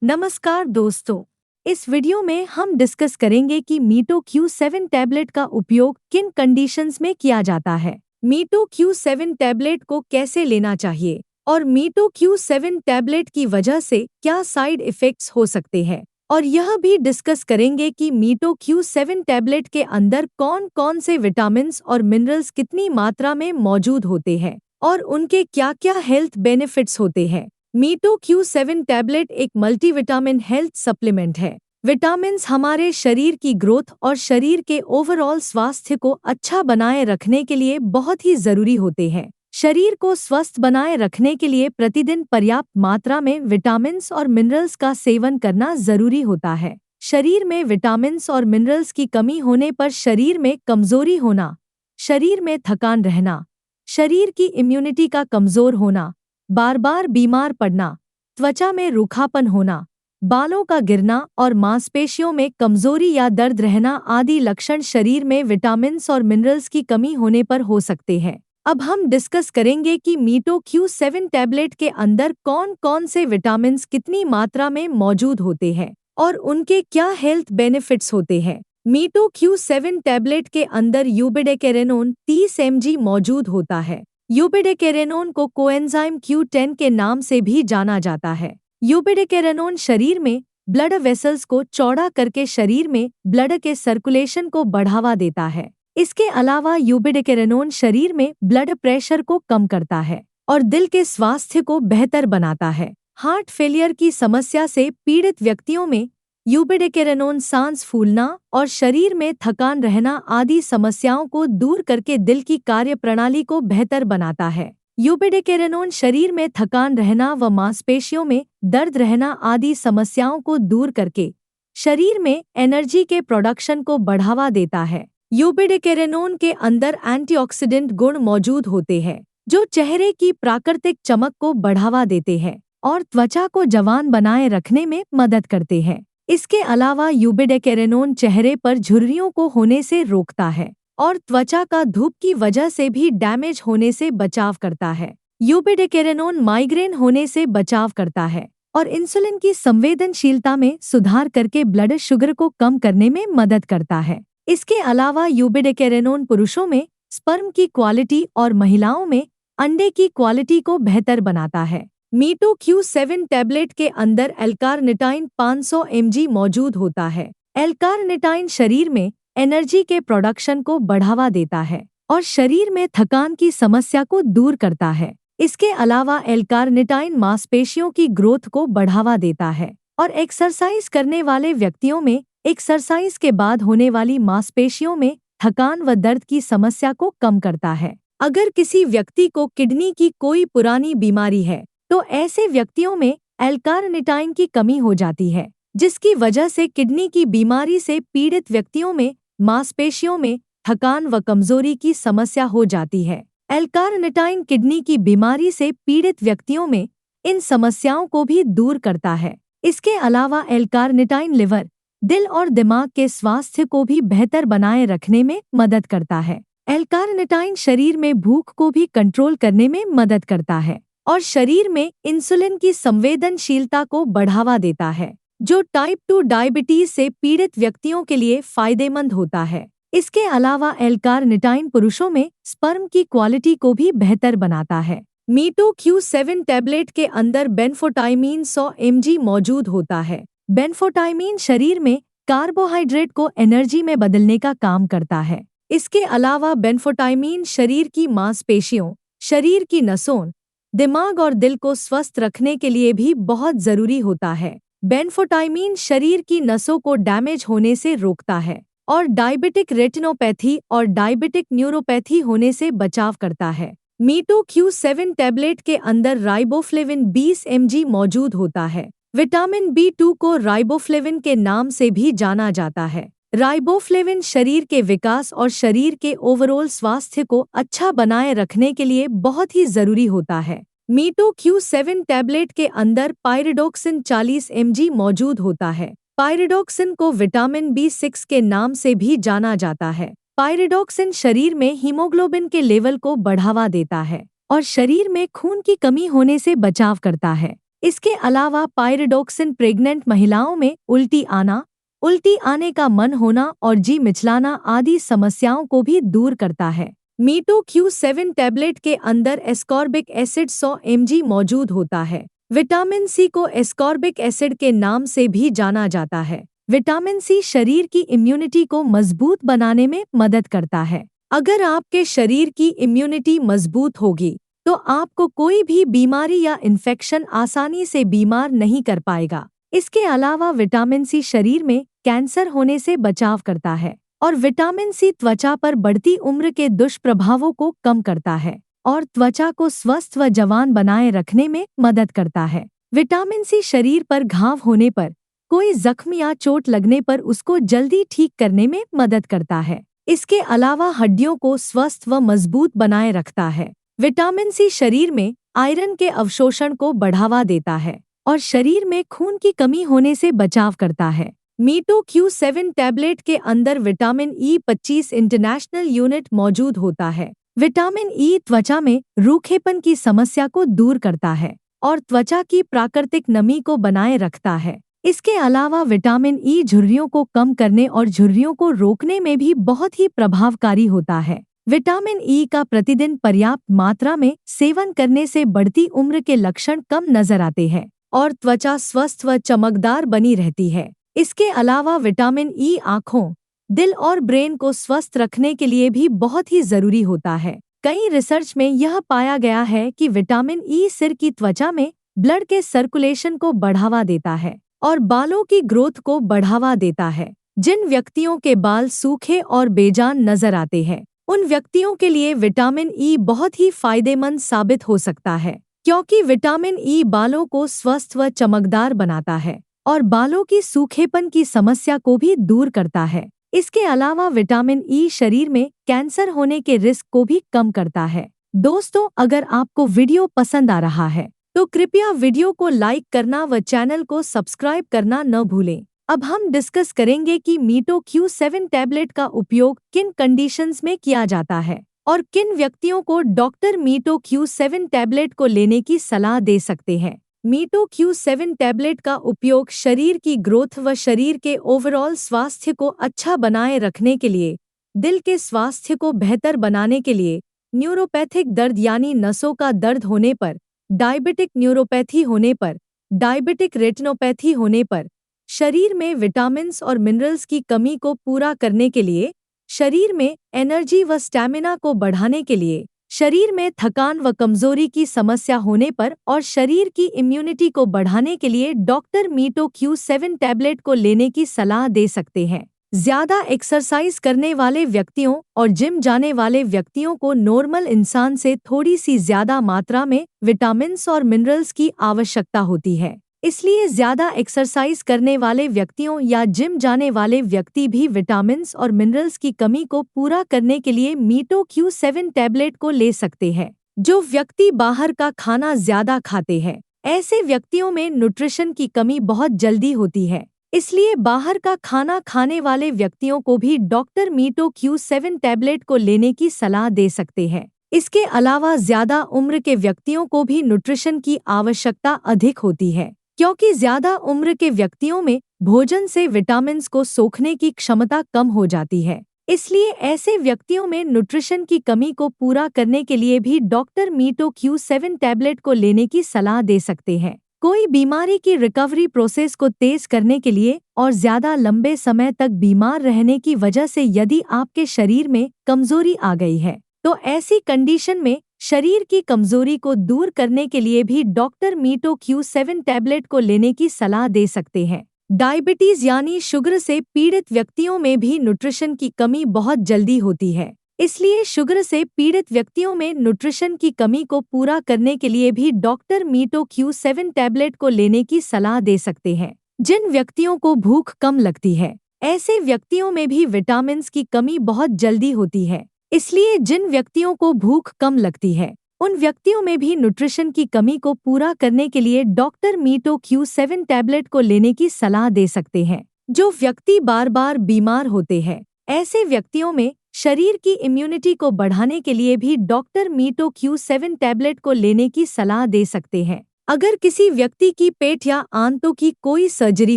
नमस्कार दोस्तों, इस वीडियो में हम डिस्कस करेंगे कि मीटो Q7 टैबलेट का उपयोग किन कंडीशंस में किया जाता है। मीटो Q7 टैबलेट को कैसे लेना चाहिए और मीटो Q7 टैबलेट की वजह से क्या साइड इफ़ेक्ट्स हो सकते हैं, और यह भी डिस्कस करेंगे कि मीटो Q7 टैबलेट के अंदर कौन कौन से विटामिन्स और मिनरल्स कितनी मात्रा में मौजूद होते हैं और उनके क्या क्या हेल्थ बेनिफिट्स होते हैं। मीटो Q7 टैबलेट एक मल्टीविटामिन हेल्थ सप्लीमेंट है। विटामिन्स हमारे शरीर की ग्रोथ और शरीर के ओवरऑल स्वास्थ्य को अच्छा बनाए रखने के लिए बहुत ही जरूरी होते हैं। शरीर को स्वस्थ बनाए रखने के लिए प्रतिदिन पर्याप्त मात्रा में विटामिन्स और मिनरल्स का सेवन करना जरूरी होता है। शरीर में विटामिन्स और मिनरल्स की कमी होने पर शरीर में कमजोरी होना, शरीर में थकान रहना, शरीर की इम्यूनिटी का कमजोर होना, बार बार बीमार पड़ना, त्वचा में रूखापन होना, बालों का गिरना और मांसपेशियों में कमजोरी या दर्द रहना आदि लक्षण शरीर में विटामिन्स और मिनरल्स की कमी होने पर हो सकते हैं। अब हम डिस्कस करेंगे कि मीटो Q7 टैबलेट के अंदर कौन कौन से विटामिन्स कितनी मात्रा में मौजूद होते हैं और उनके क्या हेल्थ बेनिफिट्स होते हैं। मीटो Q7 टैबलेट के अंदर यूबिडेकेरेनोन 30 mg मौजूद होता है। यूबिडेकेरेनोन को कोएंजाइम Q10 के नाम से भी जाना जाता है। यूबिडेकेरेनोन शरीर में ब्लड वेसल्स को चौड़ा करके शरीर में ब्लड के सर्कुलेशन को बढ़ावा देता है। इसके अलावा यूबिडेकेरेनोन शरीर में ब्लड प्रेशर को कम करता है और दिल के स्वास्थ्य को बेहतर बनाता है। हार्ट फेलियर की समस्या से पीड़ित व्यक्तियों में यूबिडेकेरेनोन सांस फूलना और शरीर में थकान रहना आदि समस्याओं को दूर करके दिल की कार्यप्रणाली को बेहतर बनाता है। यूबिडेकेरेनोन शरीर में थकान रहना व मांसपेशियों में दर्द रहना आदि समस्याओं को दूर करके शरीर में एनर्जी के प्रोडक्शन को बढ़ावा देता है। यूबिडेकेरेनोन के अंदर एंटीऑक्सीडेंट गुण मौजूद होते हैं जो चेहरे की प्राकृतिक चमक को बढ़ावा देते हैं और त्वचा को जवान बनाए रखने में मदद करते हैं। इसके अलावा यूबिडेकेरेनोन चेहरे पर झुर्रियों को होने से रोकता है और त्वचा का धूप की वजह से भी डैमेज होने से बचाव करता है। यूबिडेकेरेनोन माइग्रेन होने से बचाव करता है और इंसुलिन की संवेदनशीलता में सुधार करके ब्लड शुगर को कम करने में मदद करता है। इसके अलावा यूबिडेकेरेनोन पुरुषों में स्पर्म की क्वालिटी और महिलाओं में अंडे की क्वालिटी को बेहतर बनाता है। मीटो Q7 टैबलेट के अंदर एल्कारनिटाइन 500 mg मौजूद होता है। एल्कारनिटाइन शरीर में एनर्जी के प्रोडक्शन को बढ़ावा देता है और शरीर में थकान की समस्या को दूर करता है। इसके अलावा एल्कारनिटाइन मांसपेशियों की ग्रोथ को बढ़ावा देता है और एक्सरसाइज करने वाले व्यक्तियों में एक्सरसाइज के बाद होने वाली मांसपेशियों में थकान व दर्द की समस्या को कम करता है। अगर किसी व्यक्ति को किडनी की कोई पुरानी बीमारी है तो ऐसे व्यक्तियों में एल्कारनिटाइन की कमी हो जाती है, जिसकी वजह से किडनी की बीमारी से पीड़ित व्यक्तियों में मांसपेशियों में थकान व कमजोरी की समस्या हो जाती है। एल्कारनिटाइन किडनी की बीमारी से पीड़ित व्यक्तियों में इन समस्याओं को भी दूर करता है। इसके अलावा एल्कारनिटाइन लिवर, दिल और दिमाग के स्वास्थ्य को भी बेहतर बनाए रखने में मदद करता है। एल्कारनिटाइन शरीर में भूख को भी कंट्रोल करने में मदद करता है और शरीर में इंसुलिन की संवेदनशीलता को बढ़ावा देता है, जो टाइप 2 डायबिटीज से पीड़ित व्यक्तियों के लिए फायदेमंद होता है। इसके अलावा एल्कारनिटाइन पुरुषों में स्पर्म की क्वालिटी को भी बेहतर बनाता है। मीटो Q7 टैबलेट के अंदर बेनफोटाइमीन 100 mg मौजूद होता है। बेनफोटाइमीन शरीर में कार्बोहाइड्रेट को एनर्जी में बदलने का काम करता है। इसके अलावा बेनफोटाइमीन शरीर की मांसपेशियों, शरीर की नसों, दिमाग और दिल को स्वस्थ रखने के लिए भी बहुत जरूरी होता है। बेनफोटाइमीन शरीर की नसों को डैमेज होने से रोकता है और डायबिटिक रेटिनोपैथी और डायबिटिक न्यूरोपैथी होने से बचाव करता है। मीटो Q7 टैबलेट के अंदर राइबोफ्लेविन 20 mg मौजूद होता है। विटामिन B2 को राइबोफ्लेविन के नाम से भी जाना जाता है। राइबोफ्लेविन शरीर के विकास और शरीर के ओवरऑल स्वास्थ्य को अच्छा बनाए रखने के लिए बहुत ही जरूरी होता है। मीटो Q7 टैबलेट के अंदर पायरिडोक्सिन 40 mg मौजूद होता है। पायरिडोक्सिन को विटामिन B6 के नाम से भी जाना जाता है। पायरिडोक्सिन शरीर में हीमोग्लोबिन के लेवल को बढ़ावा देता है और शरीर में खून की कमी होने से बचाव करता है। इसके अलावा पायरिडॉक्सिन प्रेग्नेंट महिलाओं में उल्टी आने का मन होना और जी मिचलाना आदि समस्याओं को भी दूर करता है। मीटो Q7 टैबलेट के अंदर एस्कॉर्बिक एसिड 100 mg मौजूद होता है। विटामिन सी को एस्कॉर्बिक एसिड के नाम से भी जाना जाता है। विटामिन सी शरीर की इम्यूनिटी को मजबूत बनाने में मदद करता है। अगर आपके शरीर की इम्यूनिटी मजबूत होगी तो आपको कोई भी बीमारी या इन्फेक्शन आसानी से बीमार नहीं कर पाएगा। इसके अलावा विटामिन सी शरीर में कैंसर होने से बचाव करता है और विटामिन सी त्वचा पर बढ़ती उम्र के दुष्प्रभावों को कम करता है और त्वचा को स्वस्थ व जवान बनाए रखने में मदद करता है। विटामिन सी शरीर पर घाव होने पर, कोई जख्म या चोट लगने पर उसको जल्दी ठीक करने में मदद करता है। इसके अलावा हड्डियों को स्वस्थ व मजबूत बनाए रखता है। विटामिन सी शरीर में आयरन के अवशोषण को बढ़ावा देता है और शरीर में खून की कमी होने से बचाव करता है। मीटो Q7 टैबलेट के अंदर विटामिन E25 इंटरनेशनल यूनिट मौजूद होता है। विटामिन ई त्वचा में रूखेपन की समस्या को दूर करता है और त्वचा की प्राकृतिक नमी को बनाए रखता है। इसके अलावा विटामिन ई झुर्रियों को कम करने और झुर्रियों को रोकने में भी बहुत ही प्रभावकारी होता है। विटामिन ई का प्रतिदिन पर्याप्त मात्रा में सेवन करने से बढ़ती उम्र के लक्षण कम नजर आते हैं और त्वचा स्वस्थ व चमकदार बनी रहती है। इसके अलावा विटामिन ई आँखों, दिल और ब्रेन को स्वस्थ रखने के लिए भी बहुत ही जरूरी होता है। कई रिसर्च में यह पाया गया है कि विटामिन ई सिर की त्वचा में ब्लड के सर्कुलेशन को बढ़ावा देता है और बालों की ग्रोथ को बढ़ावा देता है। जिन व्यक्तियों के बाल सूखे और बेजान नजर आते हैं, उन व्यक्तियों के लिए विटामिन ई बहुत ही फायदेमंद साबित हो सकता है, क्योंकि विटामिन ई बालों को स्वस्थ व चमकदार बनाता है और बालों की सूखेपन की समस्या को भी दूर करता है। इसके अलावा विटामिन ई शरीर में कैंसर होने के रिस्क को भी कम करता है। दोस्तों, अगर आपको वीडियो पसंद आ रहा है तो कृपया वीडियो को लाइक करना व चैनल को सब्सक्राइब करना न भूलें। अब हम डिस्कस करेंगे कि मीटो Q7 टैबलेट का उपयोग किन कंडीशंस में किया जाता है और किन व्यक्तियों को डॉक्टर मीटो Q7 टैबलेट को लेने की सलाह दे सकते हैं। मीटो Q7 टैबलेट का उपयोग शरीर की ग्रोथ व शरीर के ओवरऑल स्वास्थ्य को अच्छा बनाए रखने के लिए, दिल के स्वास्थ्य को बेहतर बनाने के लिए, न्यूरोपैथिक दर्द यानी नसों का दर्द होने पर, डायबिटिक न्यूरोपैथी होने पर, डायबिटिक रेटिनोपैथी होने पर, शरीर में विटामिन्स और मिनरल्स की कमी को पूरा करने के लिए, शरीर में एनर्जी व स्टैमिना को बढ़ाने के लिए, शरीर में थकान व कमजोरी की समस्या होने पर और शरीर की इम्यूनिटी को बढ़ाने के लिए डॉक्टर मीटो Q7 टैबलेट को लेने की सलाह दे सकते हैं। ज्यादा एक्सरसाइज करने वाले व्यक्तियों और जिम जाने वाले व्यक्तियों को नॉर्मल इंसान से थोड़ी सी ज्यादा मात्रा में विटामिन्स और मिनरल्स की आवश्यकता होती है। इसलिए ज्यादा एक्सरसाइज करने वाले व्यक्तियों या जिम जाने वाले व्यक्ति भी विटामिन्स और मिनरल्स की कमी को पूरा करने के लिए मीटो Q7 टैबलेट को ले सकते हैं। जो व्यक्ति बाहर का खाना ज्यादा खाते हैं, ऐसे व्यक्तियों में न्यूट्रिशन की कमी बहुत जल्दी होती है। इसलिए बाहर का खाना खाने वाले व्यक्तियों को भी डॉक्टर मीटो Q7 टैबलेट को लेने की सलाह दे सकते हैं। इसके अलावा ज्यादा उम्र के व्यक्तियों को भी न्यूट्रिशन की आवश्यकता अधिक होती है, क्योंकि ज्यादा उम्र के व्यक्तियों में भोजन से विटामिन्स को सोखने की क्षमता कम हो जाती है। इसलिए ऐसे व्यक्तियों में न्यूट्रिशन की कमी को पूरा करने के लिए भी डॉक्टर मीटो Q7 टैबलेट को लेने की सलाह दे सकते हैं। कोई बीमारी की रिकवरी प्रोसेस को तेज करने के लिए और ज्यादा लंबे समय तक बीमार रहने की वजह से यदि आपके शरीर में कमजोरी आ गई है, तो ऐसी कंडीशन में शरीर की कमजोरी को दूर करने के लिए भी डॉक्टर मीटो Q7 टैबलेट को लेने की सलाह दे सकते हैं। डायबिटीज यानी शुगर से पीड़ित व्यक्तियों में भी न्यूट्रिशन की कमी बहुत जल्दी होती है। इसलिए शुगर से पीड़ित व्यक्तियों में न्यूट्रिशन की कमी को पूरा करने के लिए भी डॉक्टर मीटो Q7 टैबलेट को लेने की सलाह दे सकते हैं। जिन व्यक्तियों को भूख कम लगती है, ऐसे व्यक्तियों में भी विटामिन्स की कमी बहुत जल्दी होती है। इसलिए जिन व्यक्तियों को भूख कम लगती है, उन व्यक्तियों में भी न्यूट्रिशन की कमी को पूरा करने के लिए डॉक्टर मीटो Q7 टैबलेट को लेने की सलाह दे सकते हैं। जो व्यक्ति बार बार बीमार होते हैं, ऐसे व्यक्तियों में शरीर की इम्यूनिटी को बढ़ाने के लिए भी डॉक्टर मीटो Q7 टैबलेट को लेने की सलाह दे सकते हैं। अगर किसी व्यक्ति की पेट या आंतों की कोई सर्जरी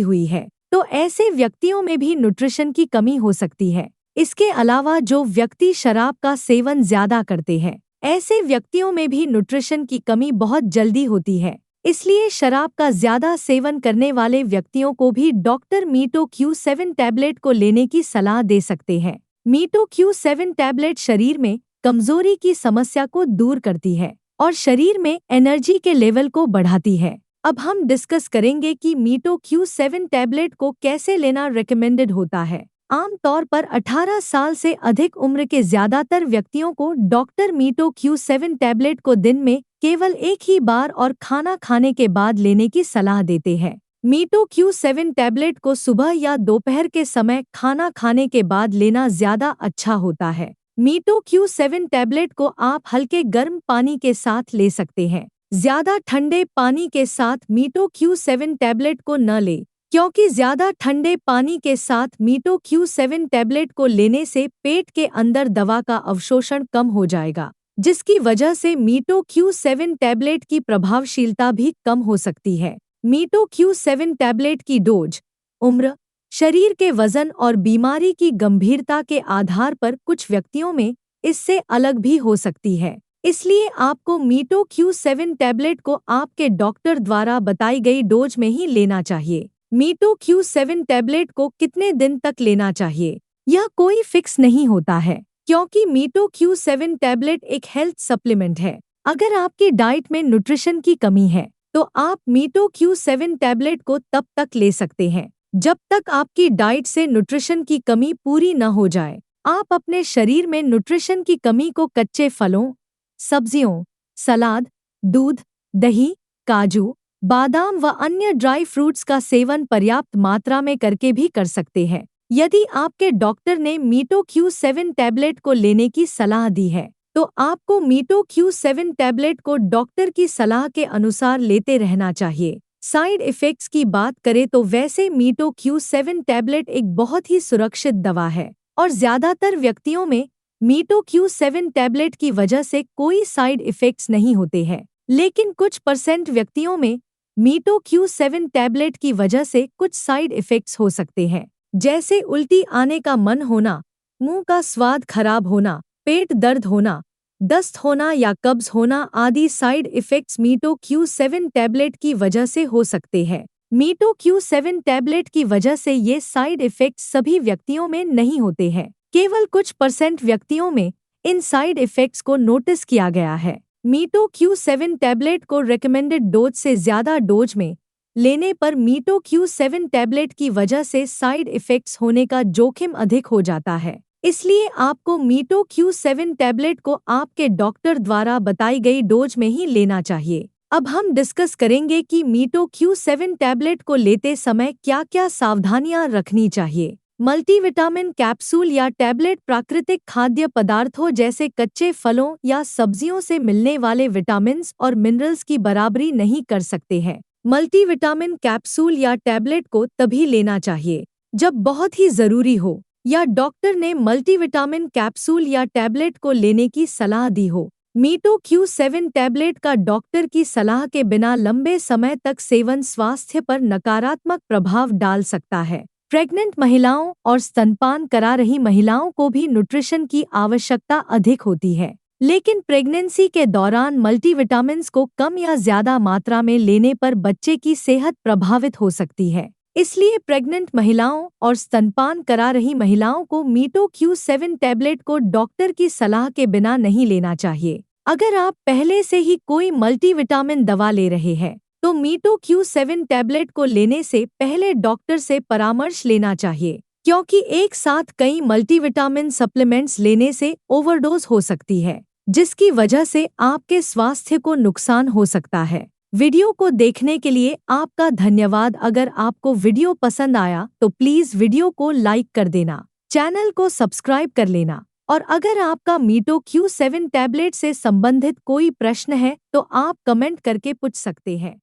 हुई है तो ऐसे व्यक्तियों में भी न्यूट्रिशन की कमी हो सकती है। इसके अलावा जो व्यक्ति शराब का सेवन ज्यादा करते हैं, ऐसे व्यक्तियों में भी न्यूट्रिशन की कमी बहुत जल्दी होती है। इसलिए शराब का ज्यादा सेवन करने वाले व्यक्तियों को भी डॉक्टर मीटो Q7 टैबलेट को लेने की सलाह दे सकते हैं। मीटो Q7 टैबलेट शरीर में कमजोरी की समस्या को दूर करती है और शरीर में एनर्जी के लेवल को बढ़ाती है। अब हम डिस्कस करेंगे कि मीटो Q7 टैबलेट को कैसे लेना रेकमेंडेड होता है। आमतौर पर 18 साल से अधिक उम्र के ज्यादातर व्यक्तियों को डॉक्टर मीटो Q7 टैबलेट को दिन में केवल एक ही बार और खाना खाने के बाद लेने की सलाह देते हैं। मीटो Q7 टैबलेट को सुबह या दोपहर के समय खाना खाने के बाद लेना ज्यादा अच्छा होता है। मीटो Q7 टैबलेट को आप हल्के गर्म पानी के साथ ले सकते हैं। ज्यादा ठंडे पानी के साथ मीटो Q7 टैबलेट को न लें, क्योंकि ज्यादा ठंडे पानी के साथ मीटो Q7 टैबलेट को लेने से पेट के अंदर दवा का अवशोषण कम हो जाएगा, जिसकी वजह से मीटो Q7 टैबलेट की प्रभावशीलता भी कम हो सकती है। मीटो Q7 टैबलेट की डोज, उम्र, शरीर के वजन और बीमारी की गंभीरता के आधार पर कुछ व्यक्तियों में इससे अलग भी हो सकती है। इसलिए आपको मीटो Q7 टैबलेट को आपके डॉक्टर द्वारा बताई गई डोज में ही लेना चाहिए। मीटो Q7 टैबलेट को कितने दिन तक लेना चाहिए, यह कोई फिक्स नहीं होता है, क्योंकि मीटो Q7 टैबलेट एक हेल्थ सप्लीमेंट है। अगर आपकी डाइट में न्यूट्रिशन की कमी है तो आप मीटो Q7 टैबलेट को तब तक ले सकते हैं जब तक आपकी डाइट से न्यूट्रिशन की कमी पूरी न हो जाए। आप अपने शरीर में न्यूट्रिशन की कमी को कच्चे फलों, सब्जियों, सलाद, दूध, दही, काजू, बादाम व अन्य ड्राई फ्रूट्स का सेवन पर्याप्त मात्रा में करके भी कर सकते हैं। यदि आपके डॉक्टर ने मीटो Q7 टैबलेट को लेने की सलाह दी है तो आपको मीटो Q7 टैबलेट को डॉक्टर की सलाह के अनुसार लेते रहना चाहिए। साइड इफ़ेक्ट्स की बात करें तो वैसे मीटो Q7 टैबलेट एक बहुत ही सुरक्षित दवा है और ज्यादातर व्यक्तियों में मीटो Q7 टैबलेट की वजह से कोई साइड इफ़ेक्ट्स नहीं होते हैं। लेकिन कुछ % व्यक्तियों में मीटो Q7 टैबलेट की वजह से कुछ साइड इफ़ेक्ट्स हो सकते हैं, जैसे उल्टी आने का मन होना, मुंह का स्वाद खराब होना, पेट दर्द होना, दस्त होना या कब्ज होना आदि साइड इफ़ेक्ट्स मीटो Q7 टैबलेट की वजह से हो सकते हैं। मीटो Q7 टैबलेट की वजह से ये साइड इफ़ेक्ट्स सभी व्यक्तियों में नहीं होते हैं, केवल कुछ % व्यक्तियों में इन साइड इफ़ेक्ट्स को नोटिस किया गया है। मीटो Q7 टैबलेट को रेकमेंडेड डोज से ज़्यादा डोज में लेने पर मीटो Q7 टैबलेट की वजह से साइड इफ़ेक्ट्स होने का जोखिम अधिक हो जाता है। इसलिए आपको मीटो Q7 टैबलेट को आपके डॉक्टर द्वारा बताई गई डोज में ही लेना चाहिए। अब हम डिस्कस करेंगे कि मीटो Q7 टैबलेट को लेते समय क्या-क्या सावधानियां रखनी चाहिए। मल्टीविटामिन कैप्सूल या टैबलेट प्राकृतिक खाद्य पदार्थों जैसे कच्चे फलों या सब्जियों से मिलने वाले विटामिन्स और मिनरल्स की बराबरी नहीं कर सकते हैं। मल्टीविटामिन कैप्सूल या टैबलेट को तभी लेना चाहिए जब बहुत ही जरूरी हो या डॉक्टर ने मल्टीविटामिन कैप्सूल या टैबलेट को लेने की सलाह दी हो। मीटो Q7 टैबलेट का डॉक्टर की सलाह के बिना लंबे समय तक सेवन स्वास्थ्य पर नकारात्मक प्रभाव डाल सकता है। प्रेग्नेंट महिलाओं और स्तनपान करा रही महिलाओं को भी न्यूट्रिशन की आवश्यकता अधिक होती है, लेकिन प्रेगनेंसी के दौरान मल्टीविटामिन्स को कम या ज्यादा मात्रा में लेने पर बच्चे की सेहत प्रभावित हो सकती है। इसलिए प्रेग्नेंट महिलाओं और स्तनपान करा रही महिलाओं को मीटो Q7 टैबलेट को डॉक्टर की सलाह के बिना नहीं लेना चाहिए। अगर आप पहले से ही कोई मल्टीविटामिन दवा ले रहे हैं तो मीटो Q7 टैबलेट को लेने से पहले डॉक्टर से परामर्श लेना चाहिए, क्योंकि एक साथ कई मल्टीविटामिन सप्लीमेंट्स लेने से ओवरडोज हो सकती है, जिसकी वजह से आपके स्वास्थ्य को नुकसान हो सकता है। वीडियो को देखने के लिए आपका धन्यवाद। अगर आपको वीडियो पसंद आया तो प्लीज़ वीडियो को लाइक कर देना, चैनल को सब्सक्राइब कर लेना और अगर आपका मीटो Q7 टैबलेट से संबंधित कोई प्रश्न है तो आप कमेंट करके पूछ सकते हैं।